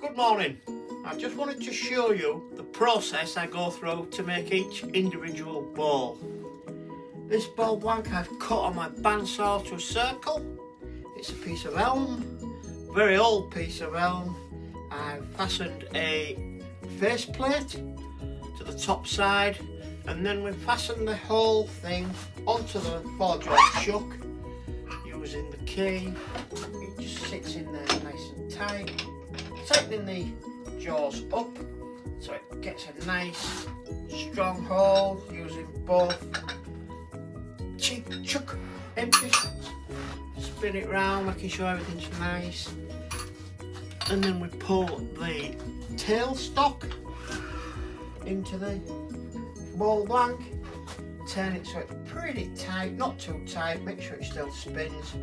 Good morning. I just wanted to show you the process I go through to make each individual ball. This ball blank I've cut on my bandsaw to a circle. It's a piece of elm, very old piece of elm. I've fastened a faceplate to the top side, and then we've fastened the whole thing onto the 4-joint chuck using the key. It just sits in there nice and tight. Tightening the jaws up so it gets a nice strong hold using both chuck empties. Spin it round, making sure everything's nice, and then we pull the tailstock into the ball blank, turn it so it's pretty tight, not too tight, make sure it still spins.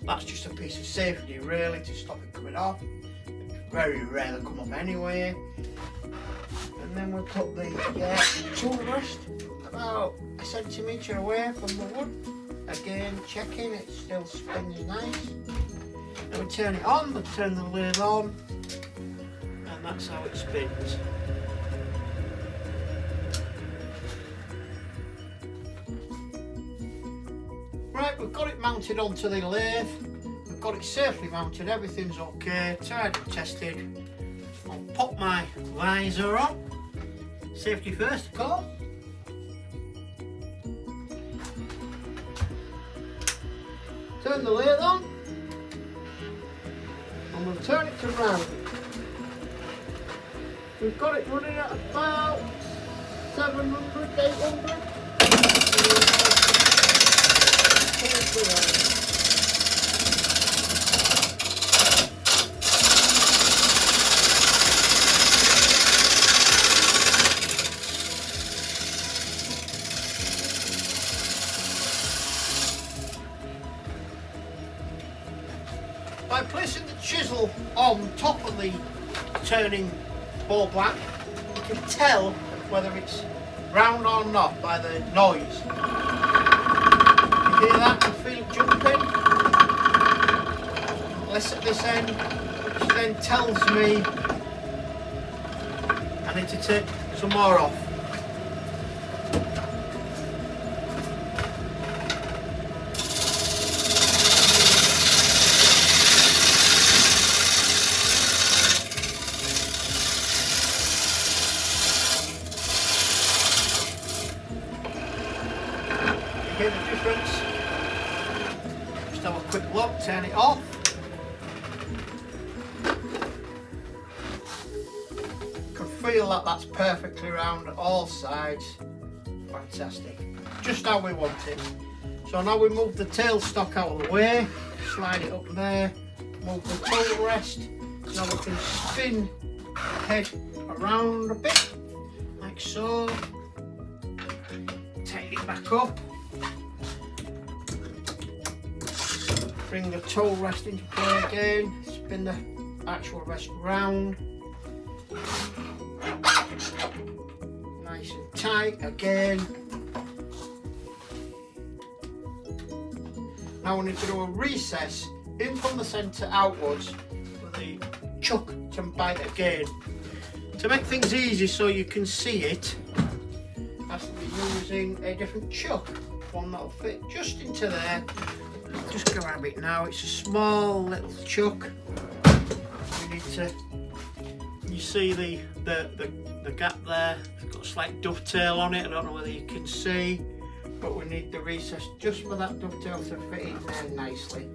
That's just a piece of safety really to stop it coming off. Very rarely come up anyway. And then we put the tool rest about a centimetre away from the wood. Again, checking it still spins nice. Then we turn it on, we turn the lathe on, and that's how it spins. Right, we've got it mounted onto the lathe. We've got it safely mounted, everything's okay, tried and tested. I'll pop my visor on. Safety first, of course. Turn the lathe on, and we'll turn it to round. We've got it running at about 700, 800. By placing the chisel on top of the turning ball blank, you can tell whether it's round or not by the noise. You hear that? You feel it jumping? Less at this end, which then tells me I need to take some more off. Hear the difference? Just have a quick look, turn it off. You can feel that that's perfectly round all sides. Fantastic. Just how we want it. So now we move the tailstock out of the way, slide it up there, move the tool rest. Now we can spin the head around a bit, like so. Tighten it back up. Bring the toe rest into play again, spin the actual rest round. Nice and tight again. Now we need to do a recess in from the centre outwards for the chuck to bite again. To make things easy so you can see it, has to be using a different chuck, one that'll fit just into there. Just grab it now, it's a small little chuck. We need to, you see the gap there, it's got a slight dovetail on it, I don't know whether you can see, but we need the recess just for that dovetail to fit in there nicely.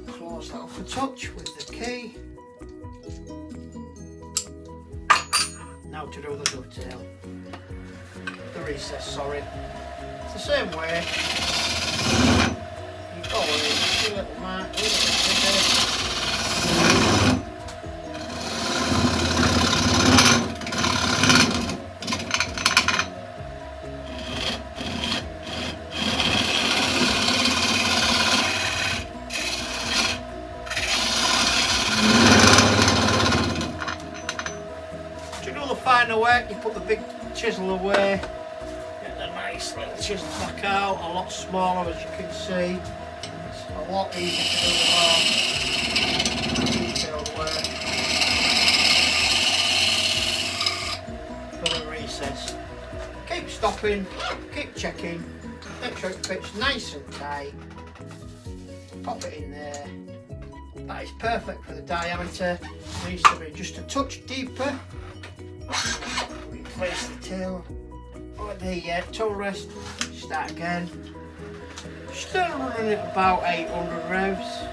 Close that up a touch with the key. Now to do the dovetail, the recess, sorry. It's the same way. You go in, a little mark, a little bit bigger. To do the finer work, you put the big chisel away. Get the nice little chisel back out, a lot smaller as you can see. It's a lot easier to do the detailed work. stopping, keep checking, make sure it fits nice and tight, pop it in there. That is perfect for the diameter. Needs to be just a touch deeper. Replace the till or the tool rest, start again. Still running at about 800 revs.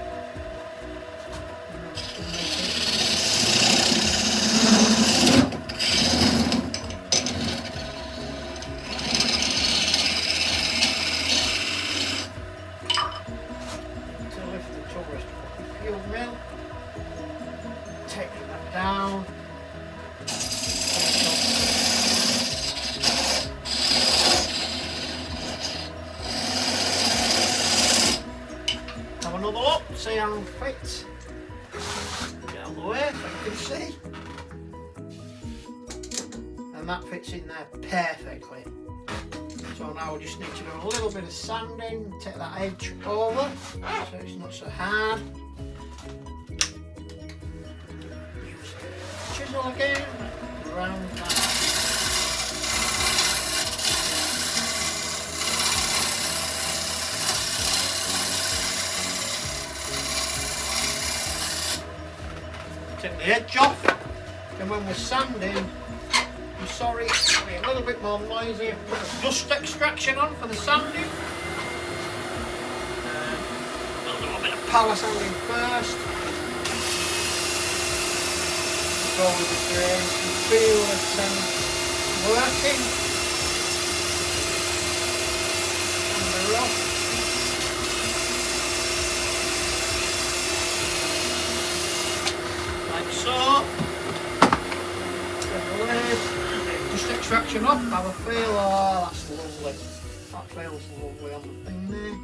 Taking that down. Have another look, see how it fits. Get out of the way so you can see. And that fits in there perfectly. So now we just need to do a little bit of sanding, take that edge over so it's not so hard. Chisel again, round that. Take the edge off, and when we're sanding, I'm sorry, it's going to be a little bit more noisy. Put the dust extraction on for the sanding. A little bit of power sanding first. Go with the grain, you feel it's working. And the rough. Like so. Get the lid. Just extraction off, have a feel. Oh, that's lovely. That feels lovely on the thing there.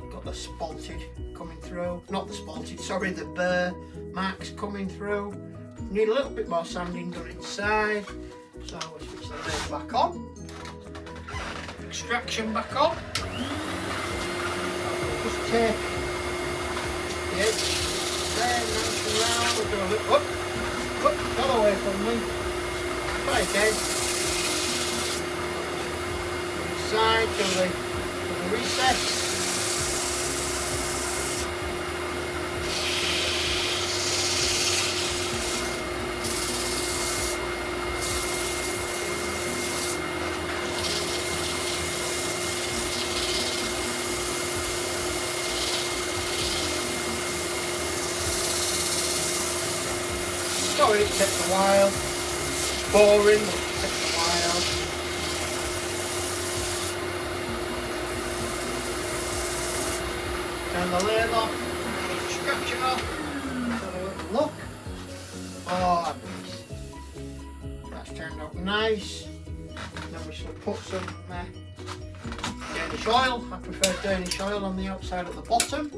You've got the spalted coming through. Not the spalted, sorry, the burr marks coming through. Need a little bit more sanding done inside, so we'll switch the lid back on, extraction back on. Just take the edge there, nice and round. We'll do a little up, fell away from me. Try again. Inside to the recess. Sorry, it takes a while. Boring, but it takes a while. Turn the lid off, extraction off. Have a little look. Oh, that's turned out nice. Then we shall put some Danish oil. I prefer Danish oil on the outside at the bottom.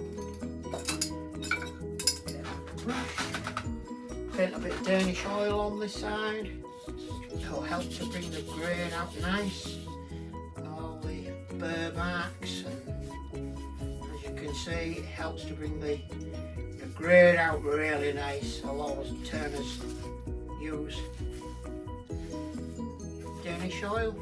Paint a bit of Danish oil on this side. It'll help to bring the grain out nice. All the burr marks, and as you can see, it helps to bring the grain out really nice. A lot of turners use Danish oil.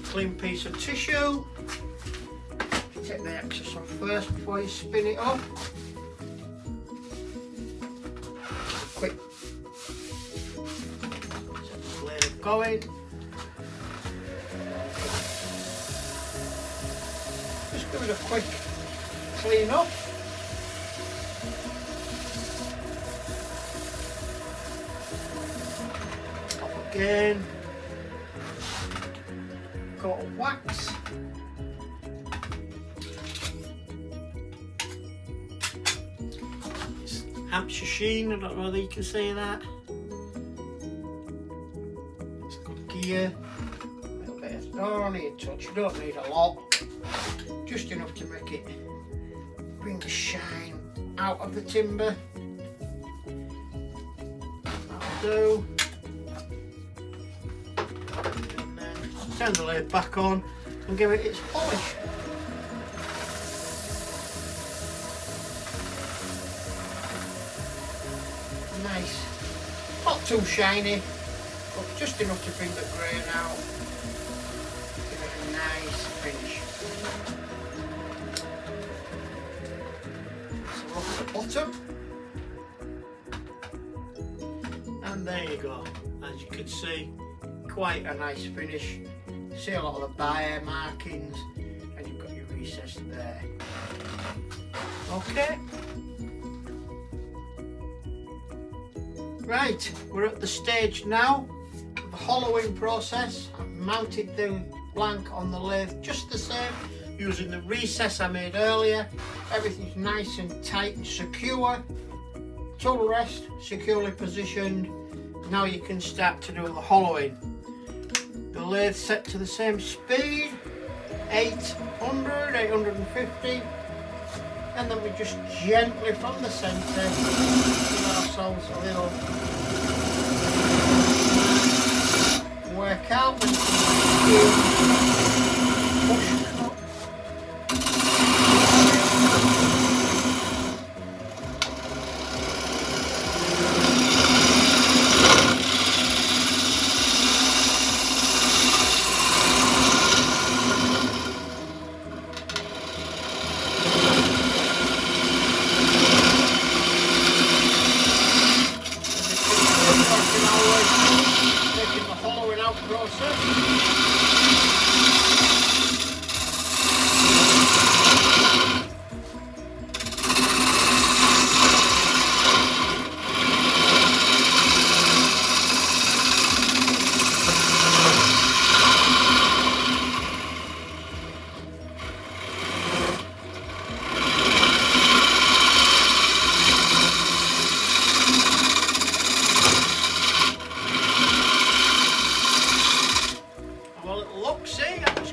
Clean piece of tissue. Take the excess off first before you spin it up. Quick. Set the blade going. Just give it a quick clean up. Up again. Got wax. It's Hampshire sheen, I don't know whether you can see that. It's good gear. A little bit of, don't need a touch, you don't need a lot. Just enough to make it bring the shine out of the timber. That'll do. Turn the lid back on and give it its polish. too shiny, but just enough to bring the grain out. Give it a nice finish. So look at the bottom. And there you go. As you can see, quite a nice finish. See a lot of the bare markings, and you've got your recess there. Okay. Right, we're at the stage now of the hollowing process. I've mounted the blank on the lathe just the same, using the recess I made earlier. Everything's nice and tight and secure. Tool rest securely positioned. Now you can start to do the hollowing. The lathe set to the same speed, 800, 850. And then we just gently from the centre give ourselves a little work out and push up.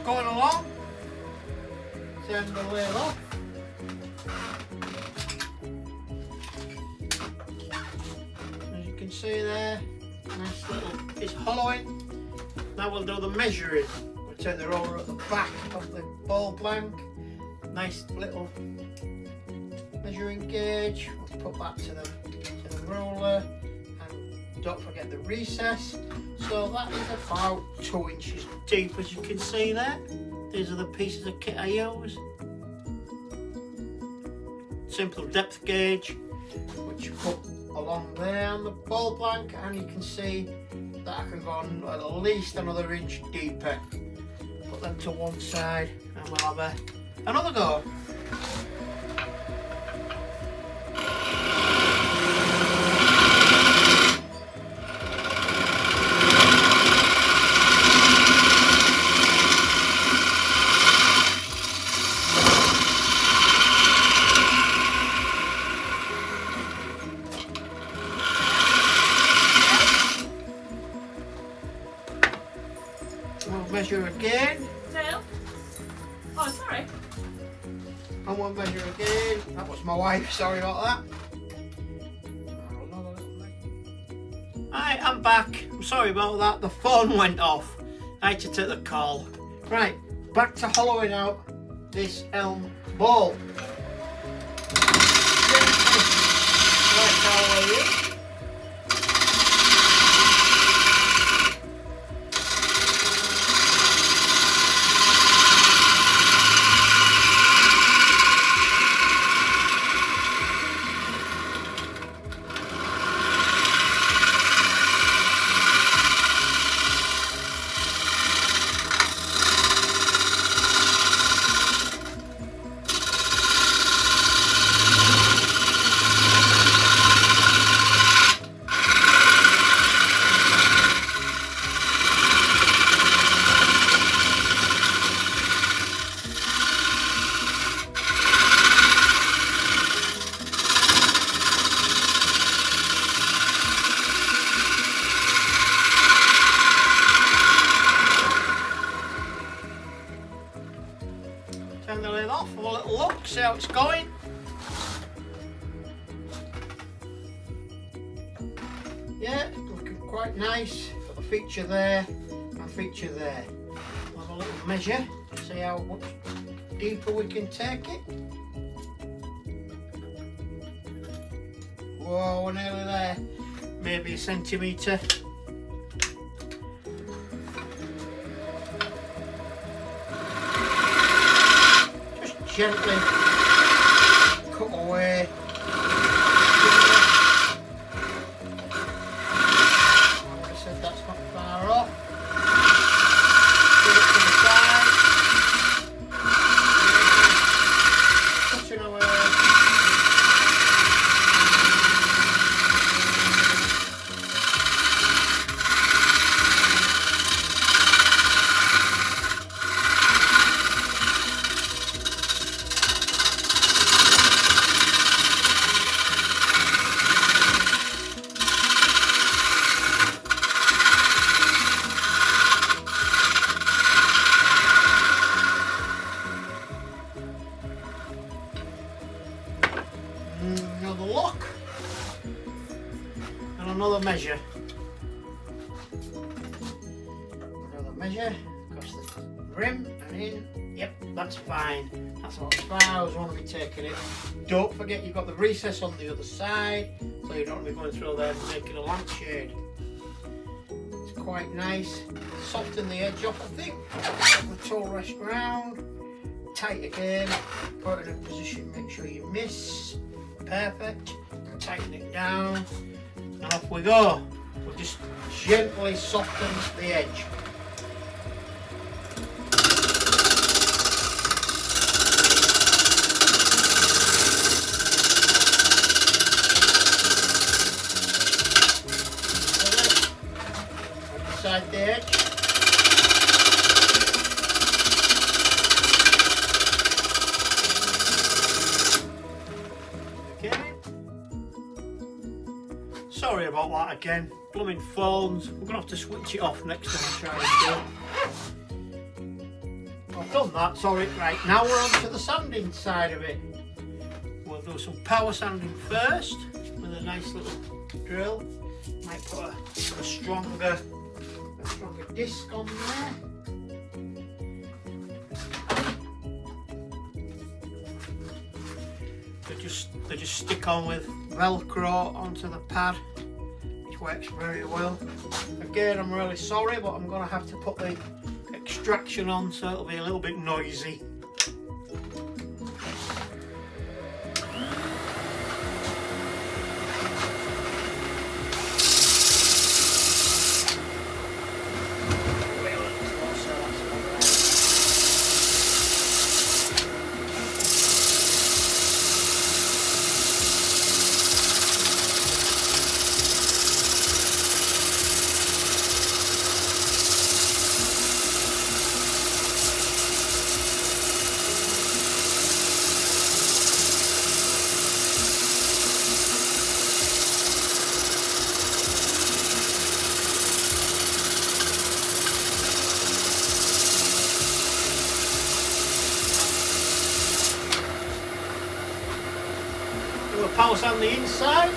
Going along, turn the lathe off. As you can see there, nice little, it's hollowing. Now we'll do the measuring. We'll turn the roller at the back of the ball blank. Nice little measuring gauge. We'll put that to the roller, and don't forget the recess. So that is about 2 inches deep, as you can see there. These are the pieces of kit I use. Simple depth gauge, which you put along there on the ball blank, and you can see that I can go on at least another inch deeper. Put them to one side and we'll have another go. We'll measure again. Dale? Oh, sorry. And we'll measure again. That was my wife, sorry about that. Right, I'm back. I'm sorry about that. The phone went off. I had to take the call. Right, back to hollowing out this elm ball. Like how it is. Turn the lid off, have a little look, see how it's going. Yeah, looking quite nice. Got a feature there, and a feature there. We'll have a little measure, see how much deeper we can take it. Whoa, we're nearly there. maybe a centimetre. Just gently cut away. Like I said, that's not far off. Put it to the side. Cutting away. Another lock and another measure. Another measure across the rim and in. Yep, that's fine. That's about as far as I want to be taking it. Don't forget you've got the recess on the other side, so you don't want to be going through there and making a lampshade. It's quite nice. Soften the edge off, I think. Put the toe rest round. Tight again. Put it in a position. Make sure you miss. Perfect. Tighten it down and off we go. We'll just gently soften the edge. Inside the edge. Sorry about that again, blooming phones. We're going to have to switch it off next time I try and do it. I've done that, sorry. Right, now we're on to the sanding side of it. We'll do some power sanding first with a nice little drill. Might put a stronger disc on there. They just stick on with Velcro onto the pad, which works very well. Again, I'm really sorry, but I'm going to have to put the extraction on, so it'll be a little bit noisy. Do a pulse on the inside.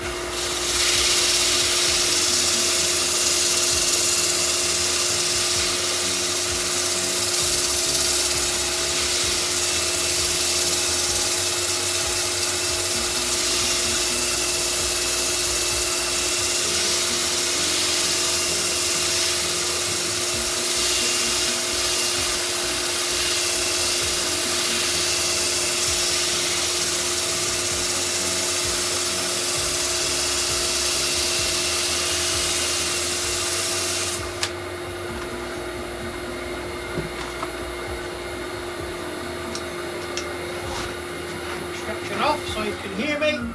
Off so you can hear me. And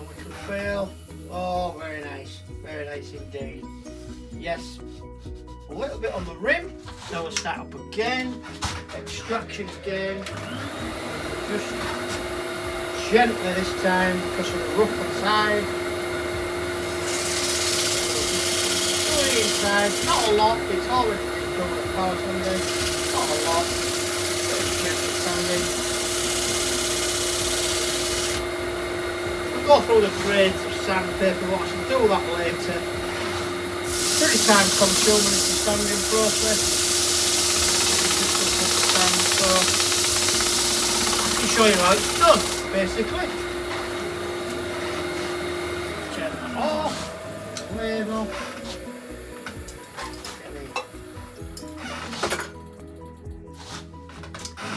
we can feel, oh, very nice indeed. Yes, a little bit on the rim. Now we'll start up again, extraction again, just gently this time because of the rough side. Go inside, not a lot, it's already done with the power sanding, not a lot. Go through the grades of sandpaper, what I should do that later. Pretty time consuming, it's a sanding process. So I can show you how it's done, basically. ladle.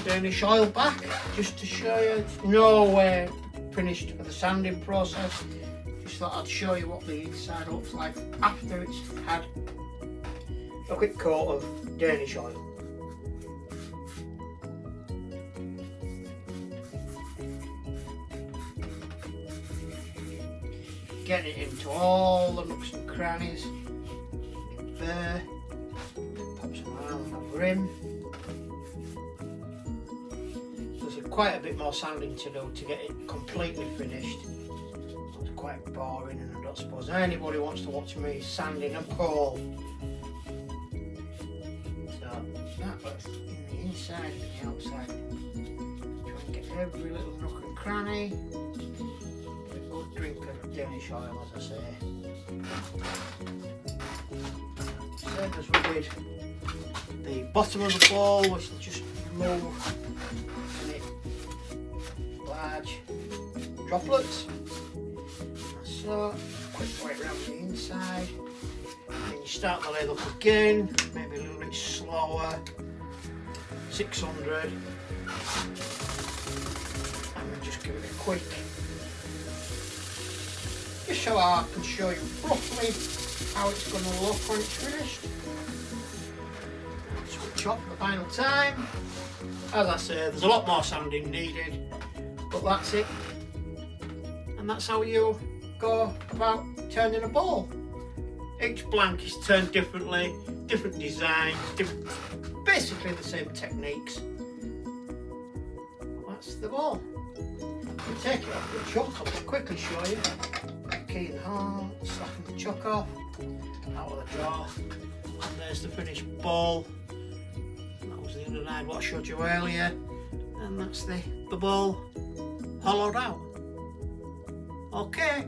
Danish oil back, just to show you it's nowhere finished with the sanding process. Just thought I'd show you what the inside looks like after it's had a quick coat of Danish oil. Getting it into all the nooks and crannies. There, pop some around the rim. There's quite a bit more sanding to do to get it completely finished. It's quite boring, and I don't suppose anybody wants to watch me sanding a pole. So that was in the inside and the outside. Try and get every little nook and cranny. A good drink of Danish oil, as I say. Same as we did the bottom of the bowl, which will just remove any large droplets. So, quick way around the inside. Then you start the lathe up again, maybe a little bit slower. 600. And then just give it a quick. Just so I can show you roughly how it's going to look when it's finished. Switch off the final time. As I say, there's a lot more sanding needed, but that's it. And that's how you go about turning a bowl. Each blank is turned differently, different designs, basically the same techniques. That's the bowl. You take it off the chuck, I'll quickly show you. Key in the heart, slapping the chuck off, out of the drawer, and there's the finished bowl. That was the underside what I showed you earlier, and that's the bowl hollowed out. Okay.